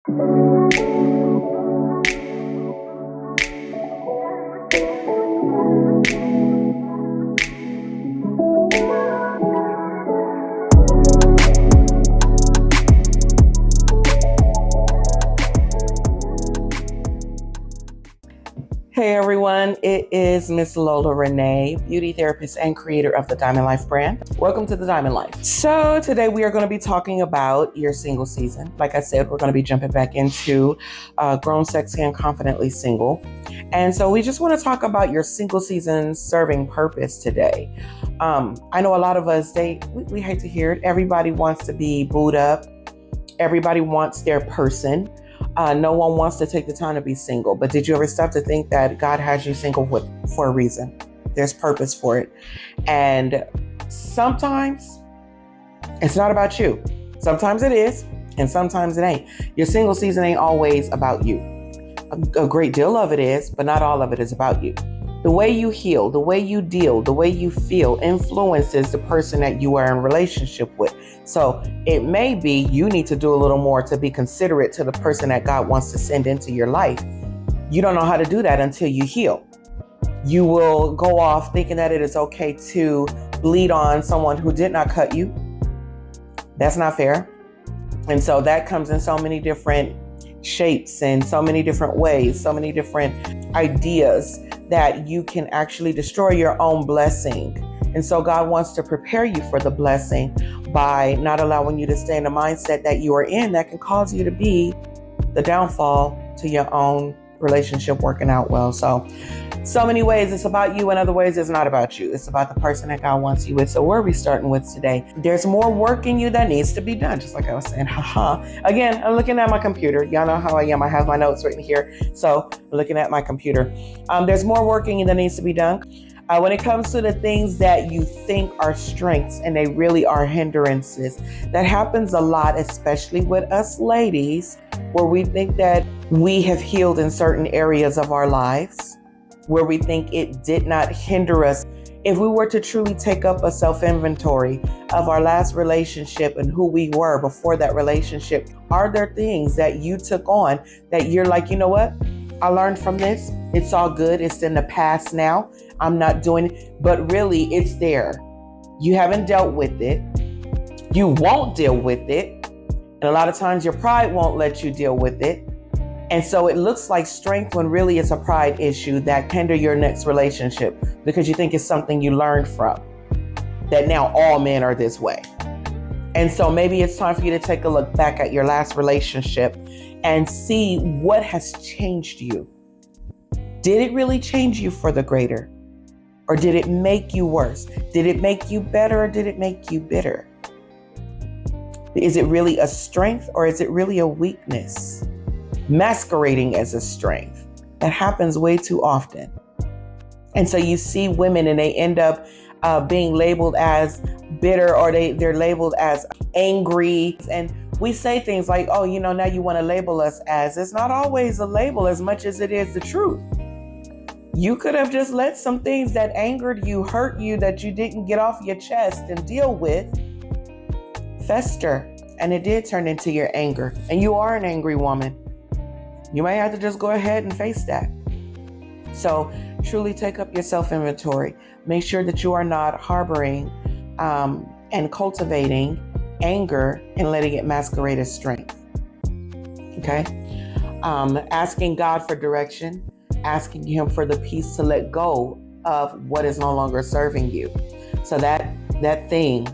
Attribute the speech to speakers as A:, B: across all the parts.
A: Hey everyone, it is Miss Lola Rene'e, beauty therapist and creator of the Diamond Life brand. Welcome to the Diamond Life. So today we are going to be talking about your single season. Like I said, we're going to be jumping back into Grown, Sexy, and Confidently Single. And so we just want to talk about your single season serving purpose today. I know a lot of us, we hate to hear it. Everybody wants to be booed up. Everybody wants their person. No one wants to take the time to be single, but did you ever stop to think that God has you single for a reason? There's purpose for it. And sometimes it's not about you. Sometimes it is, and sometimes it ain't. Your single season ain't always about you. A great deal of it is, but not all of it is about you. The way you heal, the way you deal, the way you feel influences the person that you are in relationship with. So it may be you need to do a little more to be considerate to the person that God wants to send into your life. You don't know how to do that until you heal. You will go off thinking that it is okay to bleed on someone who did not cut you. That's not fair. And so that comes in so many different shapes and so many different ways, so many different ideas that you can actually destroy your own blessing. And so God wants to prepare you for the blessing by not allowing you to stay in the mindset that you are in that can cause you to be the downfall to your own relationship working out well. So many ways it's about you, and other ways it's not about you. It's about the person that God wants you with. So where are we starting with today? There's more work in you that needs to be done, just like I was saying. Again, I'm looking at my computer. Y'all know how I am. I have my notes written here. So I'm looking at my computer. There's more work in you that needs to be done. When it comes to the things that you think are strengths and they really are hindrances, that happens a lot, especially with us ladies, where we think that we have healed in certain areas of our lives, where we think it did not hinder us. If we were to truly take up a self-inventory of our last relationship and who we were before that relationship, are there things that you took on that you're like, you know what? I learned from this. It's all good. It's in the past now. I'm not doing it. But really, it's there. You haven't dealt with it. You won't deal with it. And a lot of times your pride won't let you deal with it. And so it looks like strength when really it's a pride issue that hinder your next relationship because you think it's something you learned from, that now all men are this way. And so maybe it's time for you to take a look back at your last relationship and see what has changed you. Did it really change you for the greater? Or did it make you worse? Did it make you better or did it make you bitter? Is it really a strength or is it really a weakness? Masquerading as a strength. That happens way too often. And so you see women and they end up being labeled as bitter, or they're labeled as angry. And we say things like, oh, now you want to label us as. It's not always a label as much as it is the truth. You could have just let some things that angered you, hurt you, that you didn't get off your chest and deal with fester. And it did turn into your anger. And you are an angry woman. You might have to just go ahead and face that. So truly take up your self-inventory. Make sure that you are not harboring and cultivating anger and letting it masquerade as strength. Okay? Asking God for direction, asking Him for the peace to let go of what is no longer serving you. So that thing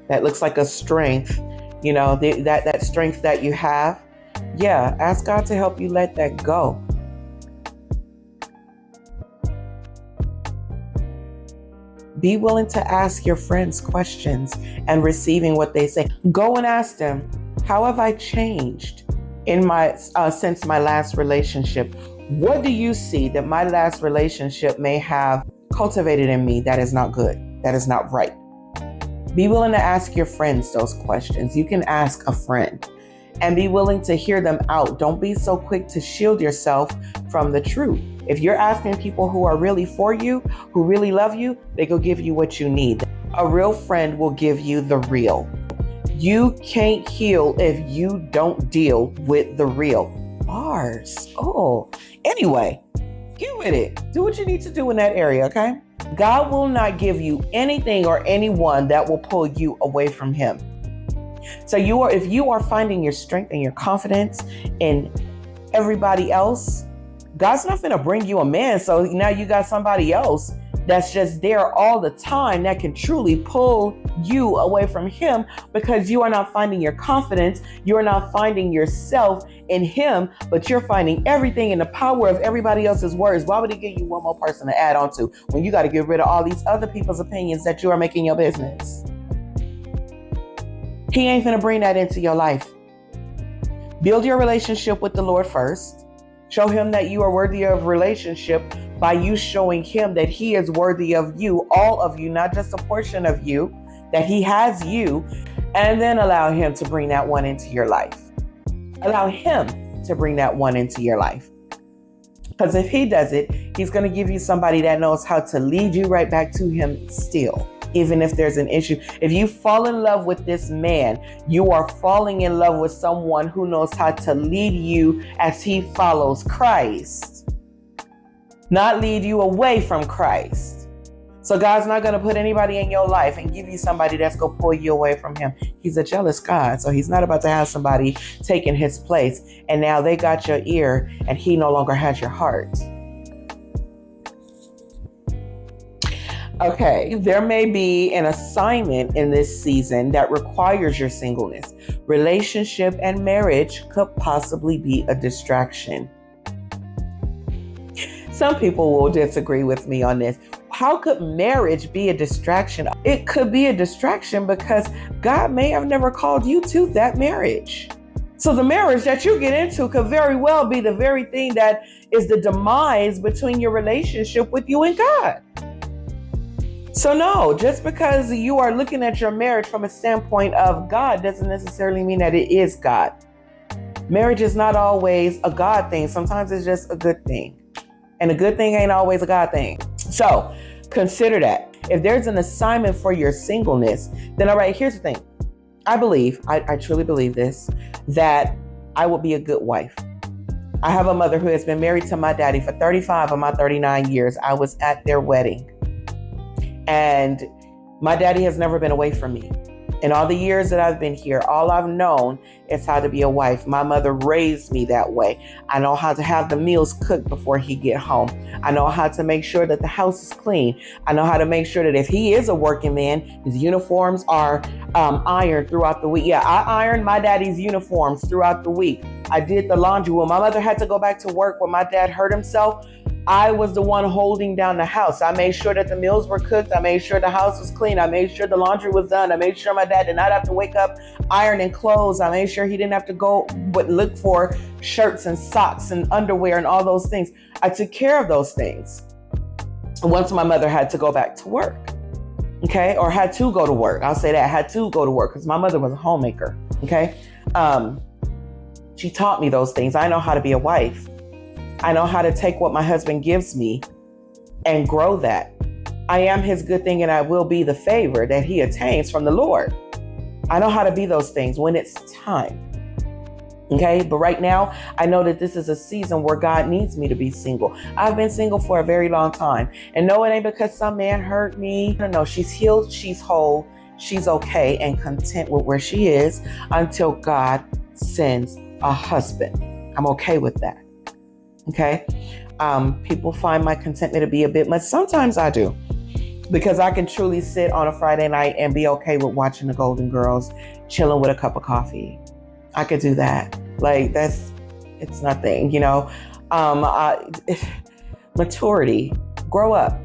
A: that looks like a strength, that strength that you have, ask God to help you let that go. Be willing to ask your friends questions and receiving what they say. Go and ask them, how have I changed in my since my last relationship? What do you see that my last relationship may have cultivated in me that is not good, that is not right? Be willing to ask your friends those questions. You can ask a friend and be willing to hear them out. Don't be so quick to shield yourself from the truth. If you're asking people who are really for you, who really love you, they go give you what you need. A real friend will give you the real. You can't heal if you don't deal with the real. Bars. Oh, anyway, get with it. Do what you need to do in that area, okay? God will not give you anything or anyone that will pull you away from him. So if you are finding your strength and your confidence in everybody else, God's not going to bring you a man. So now you got somebody else that's just there all the time that can truly pull you away from him, because you are not finding your confidence. You are not finding yourself in him, but you're finding everything in the power of everybody else's words. Why would he give you one more person to add on to when you got to get rid of all these other people's opinions that you are making your business? He ain't going to bring that into your life. Build your relationship with the Lord first. Show him that you are worthy of relationship by you showing him that he is worthy of you, all of you, not just a portion of you, that he has you, and then allow him to bring that one into your life. Allow him to bring that one into your life. Because if he does it, he's going to give you somebody that knows how to lead you right back to him still, even if there's an issue. If you fall in love with this man, you are falling in love with someone who knows how to lead you as he follows Christ, not lead you away from Christ. So God's not going to put anybody in your life and give you somebody that's going to pull you away from him. He's a jealous God. So he's not about to have somebody taking his place and now they got your ear and he no longer has your heart. Okay, there may be an assignment in this season that requires your singleness. Relationship and marriage could possibly be a distraction. Some people will disagree with me on this. How could marriage be a distraction? It could be a distraction because God may have never called you to that marriage. So the marriage that you get into could very well be the very thing that is the demise between your relationship with you and God. So no, just because you are looking at your marriage from a standpoint of God doesn't necessarily mean that it is God. Marriage is not always a God thing. Sometimes it's just a good thing. And a good thing ain't always a God thing. So consider that. If there's an assignment for your singleness, then all right, here's the thing. I truly believe this, that I will be a good wife. I have a mother who has been married to my daddy for 35 of my 39 years. I was at their wedding. And my daddy has never been away from me. In all the years that I've been here, all I've known is how to be a wife. My mother raised me that way. I know how to have the meals cooked before he get home. I know how to make sure that the house is clean. I know how to make sure that if he is a working man, his uniforms are ironed throughout the week. Yeah, I ironed my daddy's uniforms throughout the week. I did the laundry. When my mother had to go back to work when my dad hurt himself, I was the one holding down the house. I made sure that the meals were cooked. I made sure the house was clean. I made sure the laundry was done. I made sure my dad did not have to wake up ironing clothes. I made sure he didn't have to go but look for shirts and socks and underwear and all those things. I took care of those things. Once my mother had to go back to work, okay, or had to go to work. I'll say that, had to go to work because my mother was a homemaker, okay? She taught me those things. I know how to be a wife. I know how to take what my husband gives me and grow that. I am his good thing and I will be the favor that he attains from the Lord. I know how to be those things when it's time. Okay, but right now, I know that this is a season where God needs me to be single. I've been single for a very long time. And no, it ain't because some man hurt me. No, she's healed, she's whole, she's okay and content with where she is until God sends a husband. I'm okay with that. Okay. People find my contentment to be a bit much. Sometimes I do, because I can truly sit on a Friday night and be okay with watching the Golden Girls, chilling with a cup of coffee. I could do that. Like it's nothing, you know. Maturity, grow up,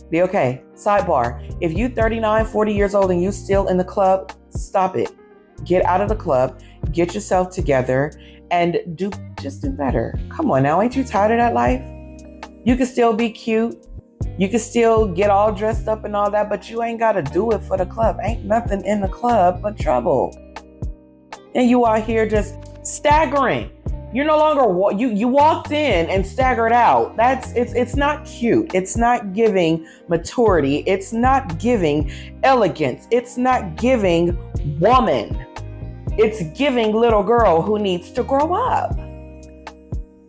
A: be okay. Sidebar, if you 39, 40 years old and you still in the club, stop it. Get out of the club, get yourself together and just do better. Come on now, ain't you tired of that life? You can still be cute. You can still get all dressed up and all that, but you ain't got to do it for the club. Ain't nothing in the club but trouble. And you are here just staggering. You're no longer, you walked in and staggered out. It's not cute. It's not giving maturity. It's not giving elegance. It's not giving woman. It's giving little girl who needs to grow up.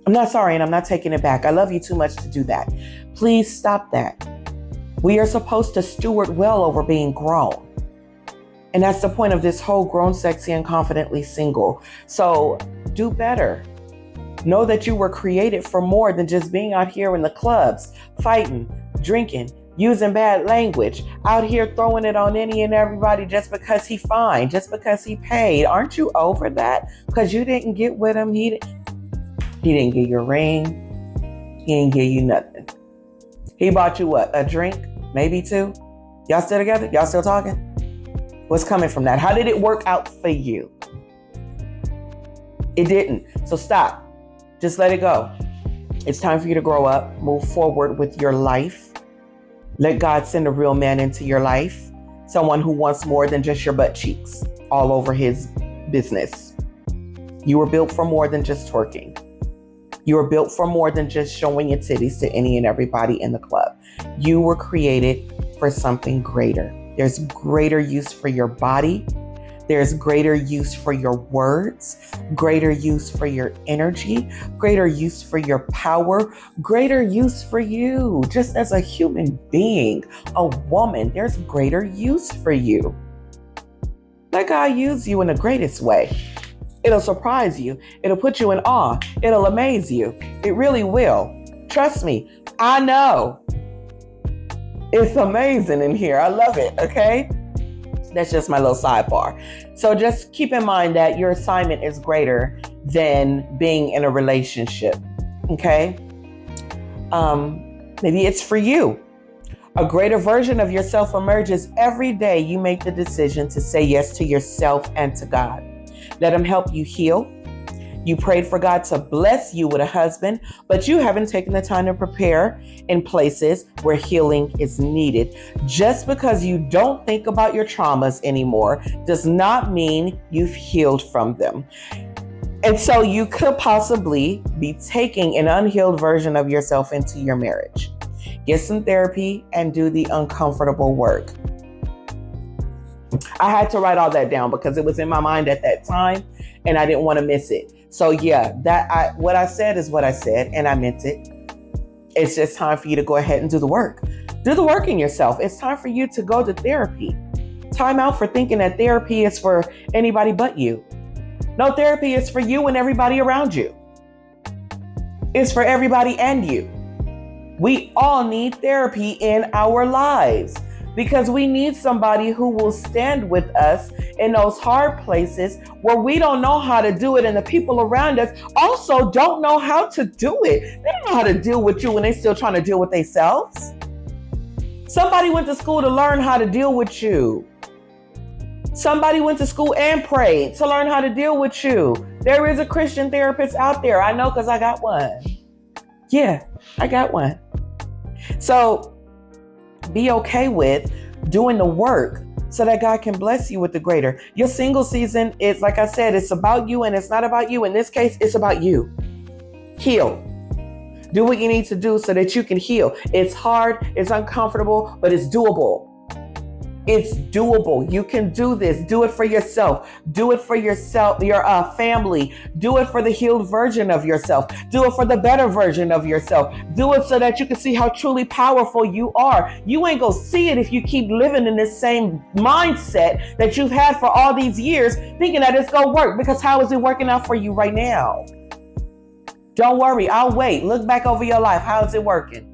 A: I'm not sorry, and I'm not taking it back. I love you too much to do that. Please stop that. We are supposed to steward well over being grown. And that's the point of this whole grown, sexy, and confidently single. So do better. Know that you were created for more than just being out here in the clubs, fighting, drinking, using bad language, out here throwing it on any and everybody just because he fine, just because he paid. Aren't you over that? Because you didn't get with him. He didn't give you a ring. He didn't give you nothing. He bought you what? A drink? Maybe two? Y'all still together? Y'all still talking? What's coming from that? How did it work out for you? It didn't. So stop. Just let it go. It's time for you to grow up, move forward with your life. Let God send a real man into your life. Someone who wants more than just your butt cheeks all over his business. You were built for more than just twerking. You were built for more than just showing your titties to any and everybody in the club. You were created for something greater. There's greater use for your body. There's greater use for your words, greater use for your energy, greater use for your power, greater use for you. Just as a human being, a woman, there's greater use for you. Let God use you in the greatest way. It'll surprise you. It'll put you in awe. It'll amaze you. It really will. Trust me, I know. It's amazing in here. I love it, okay? That's just my little sidebar. So just keep in mind that your assignment is greater than being in a relationship, okay? Maybe it's for you. A greater version of yourself emerges every day you make the decision to say yes to yourself and to God. Let him help you heal. You prayed for God to bless you with a husband, but you haven't taken the time to prepare in places where healing is needed. Just because you don't think about your traumas anymore does not mean you've healed from them. And so you could possibly be taking an unhealed version of yourself into your marriage. Get some therapy and do the uncomfortable work. I had to write all that down because it was in my mind at that time and I didn't want to miss it. So yeah, what I said is what I said and I meant it. It's just time for you to go ahead and do the work. Do the work in yourself. It's time for you to go to therapy. Time out for thinking that therapy is for anybody but you. No, therapy is for you and everybody around you. It's for everybody and you. We all need therapy in our lives because we need somebody who will stand with us in those hard places where we don't know how to do it and the people around us also don't know how to do it. They don't know how to deal with you when they're still trying to deal with themselves. Somebody went to school to learn how to deal with you. Somebody went to school and prayed to learn how to deal with you. There is a Christian therapist out there. I know because I got one. Yeah, I got one. So be okay with doing the work so that God can bless you with the greater. Your single season is, like I said, it's about you and it's not about you. In this case, it's about you. Heal. Do what you need to do so that you can heal. It's hard, it's uncomfortable, but it's doable. It's doable. You can do this. Do it for yourself. Do it for yourself, your family. Do it for the healed version of yourself. Do it for the better version of yourself. Do it so that you can see how truly powerful you are. You ain't gonna see it if you keep living in this same mindset that you've had for all these years, thinking that it's gonna work, because how is it working out for you right now? Don't worry, I'll wait. Look back over your life. How is it working?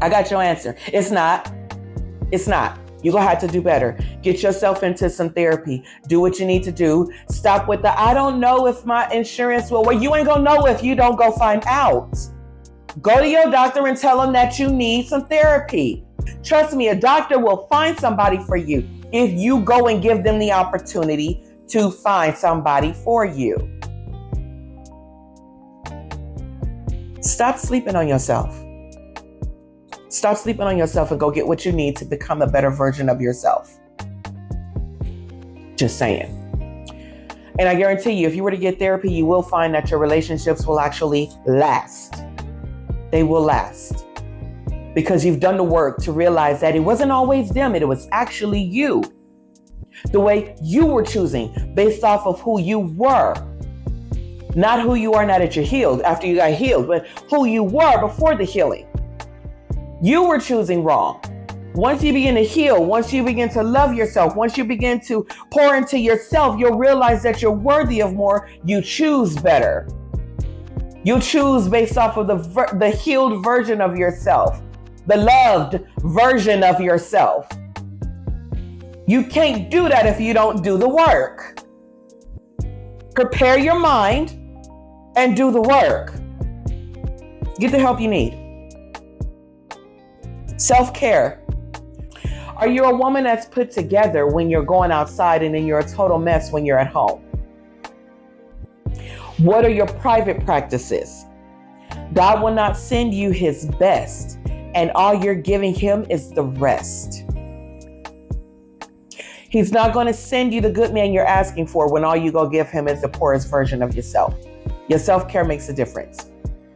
A: I got your answer. It's not. It's not. You're going to have to do better. Get yourself into some therapy. Do what you need to do. Stop with the, I don't know if my insurance will. Well, you ain't going to know if you don't go find out. Go to your doctor and tell them that you need some therapy. Trust me, a doctor will find somebody for you if you go and give them the opportunity to find somebody for you. Stop sleeping on yourself. Stop sleeping on yourself and go get what you need to become a better version of yourself. Just saying. And I guarantee you, if you were to get therapy, you will find that your relationships will actually last. They will last. because you've done the work to realize that it wasn't always them, it was actually you. The way you were choosing based off of who you were. Not who you are now that you're healed, after you got healed, but who you were before the healing. You were choosing wrong. Once you begin to heal, once you begin to love yourself, once you begin to pour into yourself, you'll realize that you're worthy of more. You choose better. You choose based off of the healed version of yourself, the loved version of yourself. You can't do that if you don't do the work. Prepare your mind and do the work. Get the help you need. Self-care. Are you a woman that's put together when you're going outside and then you're a total mess when you're at home? What are your private practices? God will not send you his best, and all you're giving him is the rest. He's not going to send you the good man you're asking for when all you go give him is the poorest version of yourself. Your self-care makes a difference.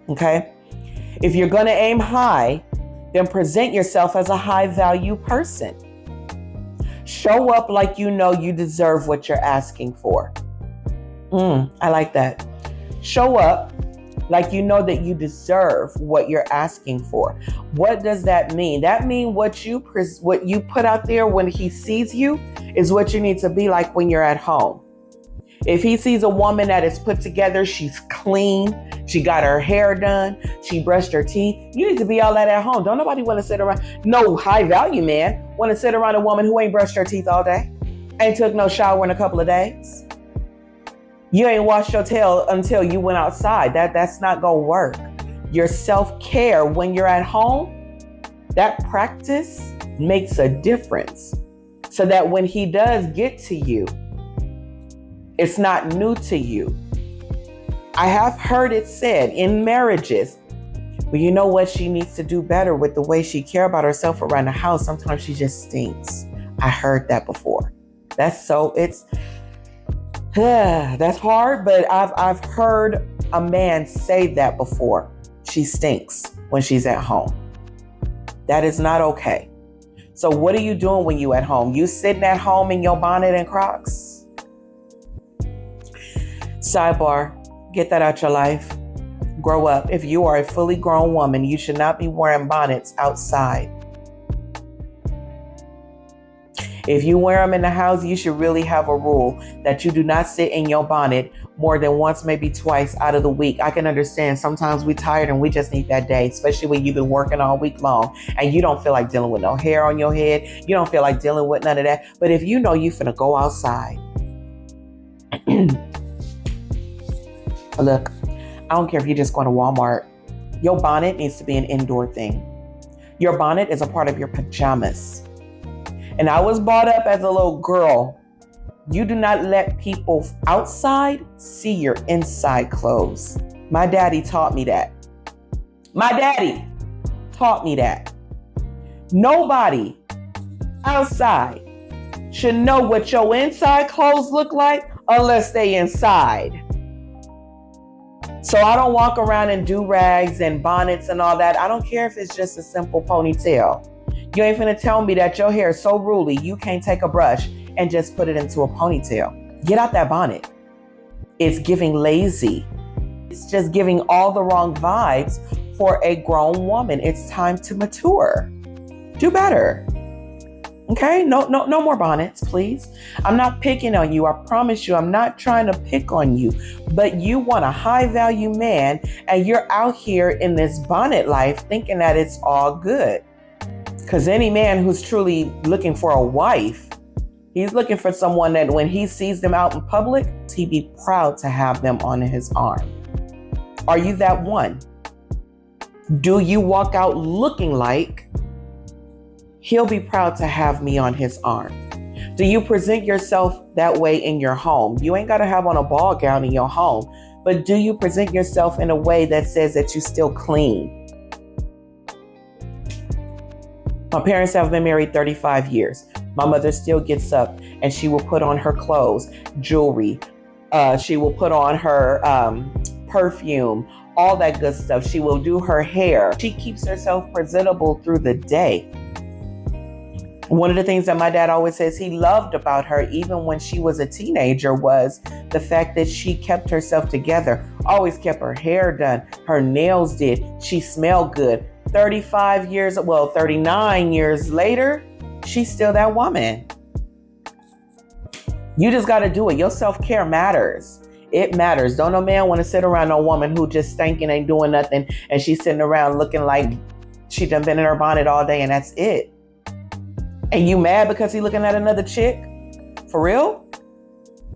A: Okay? If you're going to aim high, then present yourself as a high value person. Show up like you know you deserve what you're asking for. I like that. Show up like you know that you deserve what you're asking for. What does that mean? That means what you put out there when he sees you is what you need to be like when you're at home. If he sees a woman that is put together, she's clean, she got her hair done, she brushed her teeth, you need to be all that at home. Don't nobody want to sit around, no high value man want to sit around a woman who ain't brushed her teeth all day, ain't took no shower in a couple of days. You ain't washed your tail until you went outside. That's not gonna work. Your self-care when you're at home, that practice makes a difference. So that when he does get to you, it's not new to you. I have heard it said in marriages, well, you know what? She needs to do better with the way she cares about herself around the house. Sometimes she just stinks. I heard that before. That's hard, but I've heard a man say that before. She stinks when she's at home. That is not okay. So what are you doing when you at home? You sitting at home in your bonnet and Crocs? Sidebar, get that out your life. Grow up. If you are a fully grown woman, you should not be wearing bonnets outside. If you wear them in the house, you should really have a rule that you do not sit in your bonnet more than once, maybe twice out of the week. I can understand sometimes we're tired and we just need that day, especially when you've been working all week long and you don't feel like dealing with no hair on your head. You don't feel like dealing with none of that. But if you know you finna go outside, look, I don't care if you're just going to Walmart. Your bonnet needs to be an indoor thing. Your bonnet is a part of your pajamas. And I was brought up as a little girl. You do not let people outside see your inside clothes. My daddy taught me that. Nobody outside should know what your inside clothes look like unless they inside. So I don't walk around in do-rags and bonnets and all that. I don't care if it's just a simple ponytail. You ain't finna tell me that your hair is so ruly you can't take a brush and just put it into a ponytail. Get out that bonnet. It's giving lazy. It's just giving all the wrong vibes for a grown woman. It's time to mature. Do better. Okay? No more bonnets, please. I'm not picking on you. I promise you, I'm not trying to pick on you. But you want a high value man and you're out here in this bonnet life thinking that it's all good. Because any man who's truly looking for a wife, he's looking for someone that when he sees them out in public, he'd be proud to have them on his arm. Are you that one? Do you walk out looking like he'll be proud to have me on his arm? Do you present yourself that way in your home? You ain't got to have on a ball gown in your home, but do you present yourself in a way that says that you still clean? My parents have been married 35 years. My mother still gets up and she will put on her clothes, jewelry. She will put on her perfume, all that good stuff. She will do her hair. She keeps herself presentable through the day. One of the things that my dad always says he loved about her, even when she was a teenager, was the fact that she kept herself together, always kept her hair done, her nails did, she smelled good. 39 years later, she's still that woman. You just got to do it. Your self-care matters. It matters. Don't no man want to sit around no woman who just stinking, ain't doing nothing, and she's sitting around looking like she done been in her bonnet all day and that's it. And you mad because he looking at another chick? For real?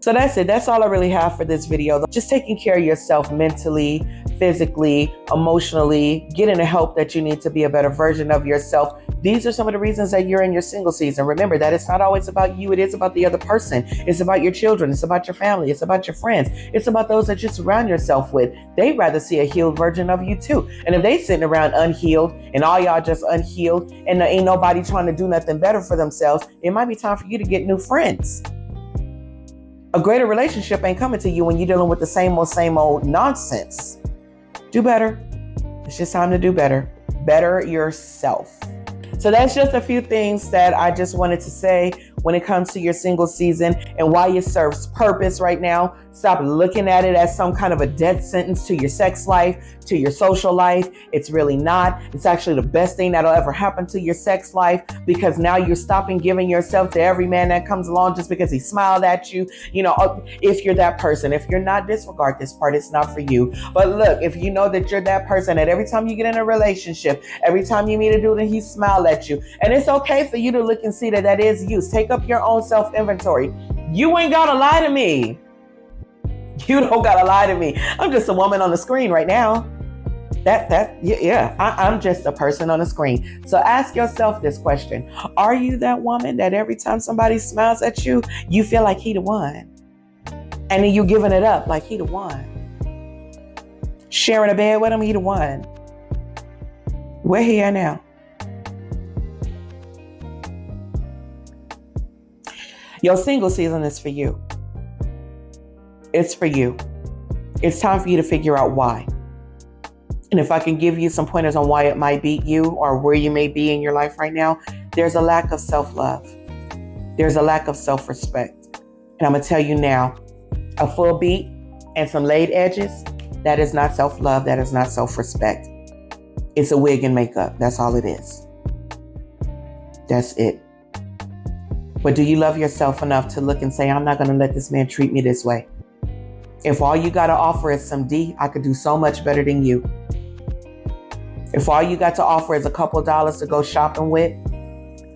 A: So that's it. That's all I really have for this video. Just taking care of yourself mentally, physically, emotionally, getting the help that you need to be a better version of yourself. These are some of the reasons that you're in your single season. Remember that it's not always about you. It is about the other person. It's about your children. It's about your family. It's about your friends. It's about those that you surround yourself with. They'd rather see a healed version of you too. And if they sitting around unhealed and all y'all just unhealed and there ain't nobody trying to do nothing better for themselves, it might be time for you to get new friends. A greater relationship ain't coming to you when you're dealing with the same old nonsense. Do better. It's just time to do better. Better yourself. So that's just a few things that I just wanted to say when it comes to your single season and why it serves purpose right now. Stop looking at it as some kind of a death sentence to your sex life, to your social life. It's really not. It's actually the best thing that'll ever happen to your sex life, because now you're stopping giving yourself to every man that comes along just because he smiled at you. You know, if you're that person. If you're not, disregard this part. It's not for you. But look, if you know that you're that person, that every time you get in a relationship, every time you meet a dude and he smiled at you, and it's okay for you to look and see that that is you. Take up your own self-inventory. You ain't gotta lie to me. You don't gotta lie to me. I'm just a woman on the screen right now. I'm just a person on the screen. So ask yourself this question. Are you that woman that every time somebody smiles at you, you feel like he the one? And then you giving it up like he the one. Sharing a bed with him, he the one. We're here now. Your single season is for you. It's for you. It's time for you to figure out why. And if I can give you some pointers on why it might be you or where you may be in your life right now, there's a lack of self-love. There's a lack of self-respect. And I'm going to tell you now, a full beat and some laid edges, that is not self-love. That is not self-respect. It's a wig and makeup. That's all it is. That's it. But do you love yourself enough to look and say, I'm not going to let this man treat me this way? If all you got to offer is some D, I could do so much better than you. If all you got to offer is a couple dollars to go shopping with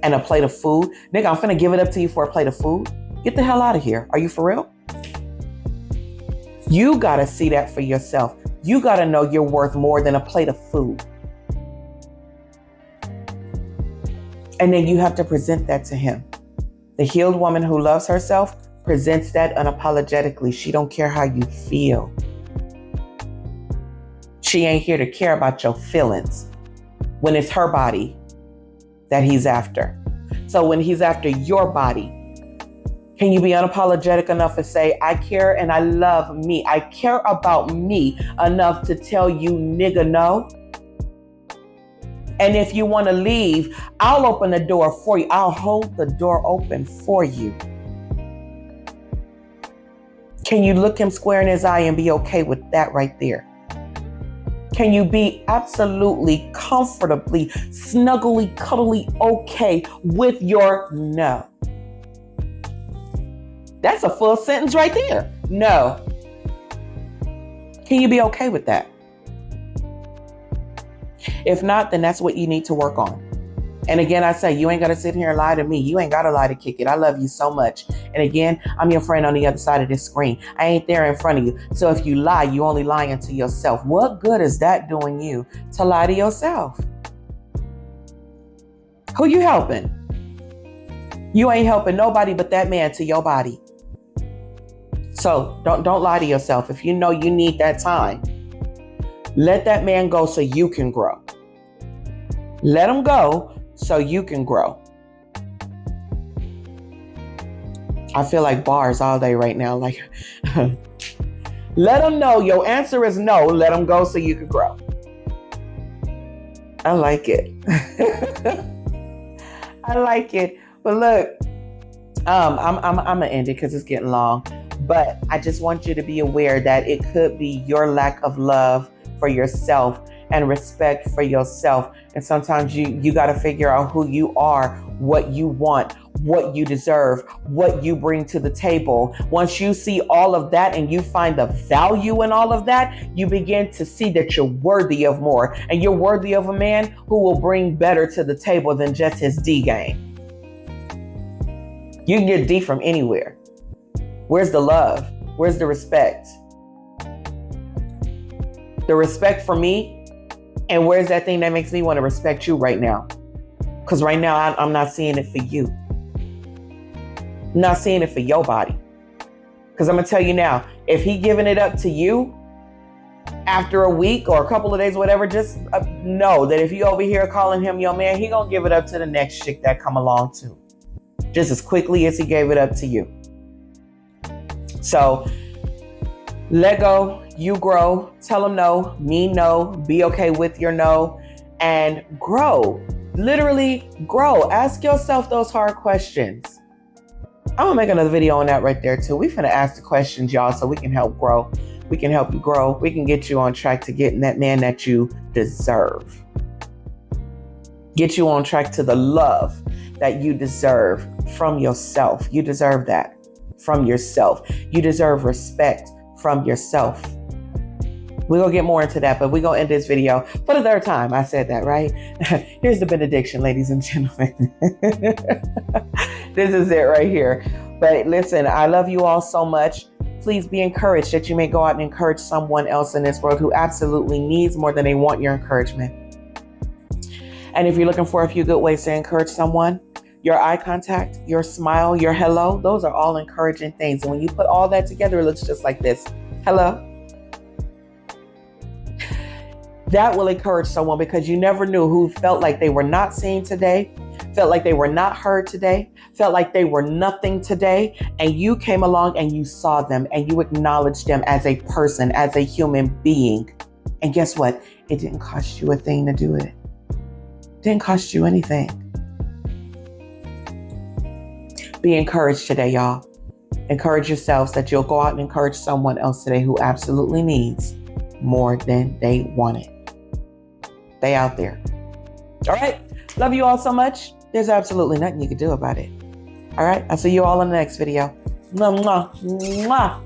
A: and a plate of food, nigga, I'm finna give it up to you for a plate of food. Get the hell out of here. Are you for real? You got to see that for yourself. You got to know you're worth more than a plate of food. And then you have to present that to him. The healed woman who loves herself presents that unapologetically. She don't care how you feel. She ain't here to care about your feelings when it's her body that he's after. So when he's after your body, can you be unapologetic enough to say, I care and I love me. I care about me enough to tell you, nigga, no. And if you want to leave, I'll open the door for you. I'll hold the door open for you. Can you look him square in his eye and be okay with that right there? Can you be absolutely, comfortably, snuggly, cuddly okay with your no? That's a full sentence right there. No. Can you be okay with that? If not, then that's what you need to work on. And again, I say, you ain't got to sit here and lie to me. You ain't got to lie to kick it. I love you so much. And again, I'm your friend on the other side of this screen. I ain't there in front of you. So if you lie, you only lying to yourself. What good is that doing you to lie to yourself? Who you helping? You ain't helping nobody but that man to your body. So don't lie to yourself. If you know you need that time, let that man go so you can grow. Let him go so you can grow. I feel like bars all day right now. Like, Let them know your answer is no. Let them go so you can grow. I like it. I like it. But look, I'm gonna end it because it's getting long. But I just want you to be aware that it could be your lack of love for yourself and respect for yourself. And sometimes you got to figure out who you are, what you want, what you deserve, what you bring to the table. Once you see all of that and you find the value in all of that, you begin to see that you're worthy of more. And you're worthy of a man who will bring better to the table than just his D game. You can get D from anywhere. Where's the love? Where's the respect? The respect for me. And where's that thing that makes me want to respect you right now? Because right now, I'm not seeing it for you. I'm not seeing it for your body. Because I'm going to tell you now, if he giving it up to you after a week or a couple of days, whatever, just know that if you over here calling him your man, he going to give it up to the next chick that come along too. Just as quickly as he gave it up to you. So let go. You grow, tell them no, mean no, be okay with your no, and grow. Literally grow. Ask yourself those hard questions. I'm gonna make another video on that right there too. We finna ask the questions, y'all, so we can help grow. We can help you grow. We can get you on track to getting that man that you deserve. Get you on track to the love that you deserve from yourself. You deserve that from yourself. You deserve respect from yourself. We're going to get more into that, but we're going to end this video for the third time. I said that, right? Here's the benediction, ladies and gentlemen. This is it right here. But listen, I love you all so much. Please be encouraged that you may go out and encourage someone else in this world who absolutely needs more than they want your encouragement. And if you're looking for a few good ways to encourage someone, your eye contact, your smile, your hello, those are all encouraging things. And when you put all that together, it looks just like this. Hello. That will encourage someone because you never knew who felt like they were not seen today, felt like they were not heard today, felt like they were nothing today. And you came along and you saw them and you acknowledged them as a person, as a human being. And guess what? It didn't cost you a thing to do it. It didn't cost you anything. Be encouraged today, y'all. Encourage yourselves that you'll go out and encourage someone else today who absolutely needs more than they wanted. Stay out there. All right. Love you all so much. There's absolutely nothing you can do about it. All right. I'll see you all in the next video. Mwah, mwah, mwah.